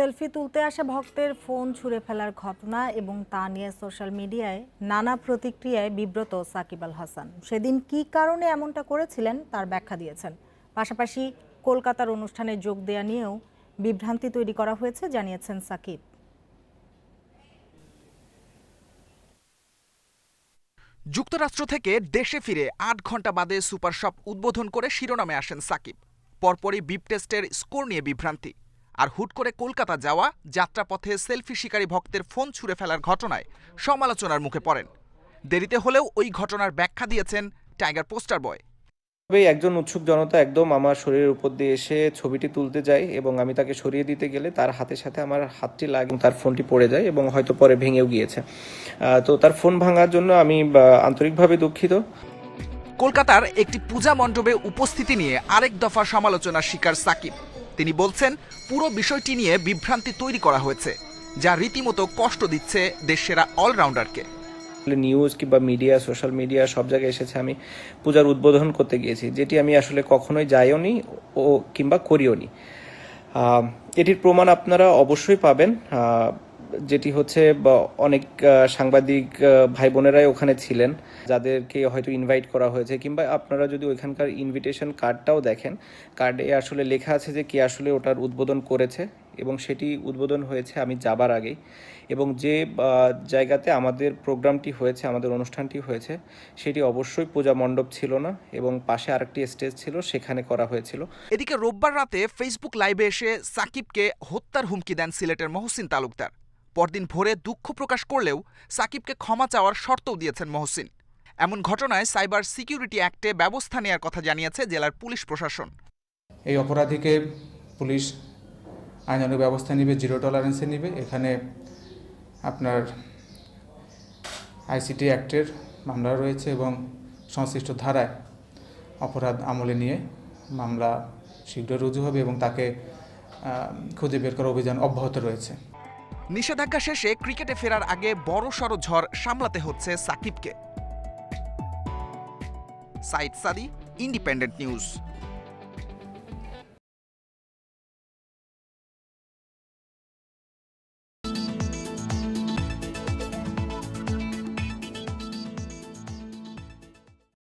Selfie তুলতে আসা ভক্তের ফোন ছুঁড়ে ফেলার ঘটনা এবং তা নিয়ে সোশ্যাল মিডিয়ায় নানা প্রতিক্রিয়ায় বিব্রত সাকিব আল হাসান। সেদিন কী কারণে এমনটা করেছিলেন তার ব্যাখ্যা দিয়েছেন। পাশাপাশি কলকাতার অনুষ্ঠানে যোগ দেয়া নিয়েও বিভ্রান্তি তৈরি করা হয়েছে জানিয়েছেন সাকিব। যুক্তরাষ্ট্র থেকে দেশে ফিরে ৮ ঘন্টা বাদে সুপার শপ উদ্বোধন করে শিরোনামে আসেন সাকিব। পরপরই বিপ টেস্টের স্কোর নিয়ে বিভ্রান্তি, আর হুট করে কলকাতা যাওয়া, যাত্রাপথে সেলফি শিকারী ভক্তের ফোন ছুঁড়ে ফেলার ঘটনায় সমালোচনার মুখে পড়েন। দেরিতে হলেও ওই ঘটনার ব্যাখ্যা দিয়েছেন টাইগার পোস্টার বয়। একজন উৎসুক জনতা একদম আমার শরীরের উপর দিয়ে এসে ছবিটি তুলতে যায় এবং আমি তাকে সরিয়ে দিতে গেলে তার হাতের সাথে আমার হাতটি লাগে, তার ফোনটি পড়ে যায় এবং হয়তো পরে ভেঙেও গিয়েছে। তো তার ফোন ভাঙার জন্য আমি আন্তরিকভাবে দুঃখিত। কলকাতার একটি পূজা মণ্ডপে উপস্থিতি নিয়ে আরেক দফা সমালোচনার শিকার সাকিব। তিনি বলছেন, পুরো বিষয়টি নিয়ে বিভ্রান্তি তৈরি করা হয়েছে, যা রীতিমতো কষ্ট দিচ্ছে দেশসেরা অলরাউন্ডারকে। নিউজ কিংবা মিডিয়া, সোশ্যাল মিডিয়া সব জায়গায় এসেছে আমি পূজার উদ্বোধন করতে গিয়েছি, যেটি আমি আসলে কখনোই যাইও নি ও কিংবা করিও নি। এটির প্রমাণ আপনারা অবশ্যই পাবেন, যেটি হচ্ছে অনেক সাংবাদিক ভাই বোনেরাই ওখানে ছিলেন, যাদেরকে হয়তো ইনভাইট করা হয়েছে, কিংবা আপনারা যদি ওইখানকার ইনভিটেশন কার্ডটাও দেখেন, কার্ডে আসলে লেখা আছে যে কে আসলে ওটার উদ্বোধন করেছে, এবং সেটি উদ্বোধন হয়েছে আমি যাবার আগেই। এবং যে জায়গাতে আমাদের প্রোগ্রামটি হয়েছে, আমাদের অনুষ্ঠানটি হয়েছে, সেটি অবশ্যই পূজা মণ্ডপ ছিল না, এবং পাশে আরেকটি স্টেজ ছিল, সেখানে করা হয়েছিল। এদিকে রোববার রাতে ফেসবুক লাইভে এসে সাকিবকে হত্যার হুমকি দেন সিলেটের মহসিন তালুকদার। পরদিন ভোরে দুঃখ প্রকাশ করলেও সাকিবকে ক্ষমা চাওয়ার শর্তও দিয়েছেন মহসিন। এমন ঘটনায় সাইবার সিকিউরিটি অ্যাক্টে ব্যবস্থা নেওয়ার কথা জানিয়েছে জেলার পুলিশ প্রশাসন। এই অপরাধীকে পুলিশ আইনানুগ ব্যবস্থা নেবে, জিরো টলারেন্সে নেবে। এখানে আপনার আইসিটি অ্যাক্টের মামলা রয়েছে এবং সংশ্লিষ্ট ধারায় অপরাধ আমলে নিয়ে মামলা শীঘ্র রুজু হবে এবং তাকে খুঁজে বের করার অভিযান অব্যাহত রয়েছে। নিষেধাজ্ঞা শেষে ক্রিকেটে ফেরার আগে বড়সড় ঝড় সামলাতে হচ্ছে সাকিবকে। সাইদ সাদি, ইন্ডিপেন্ডেন্ট নিউজ।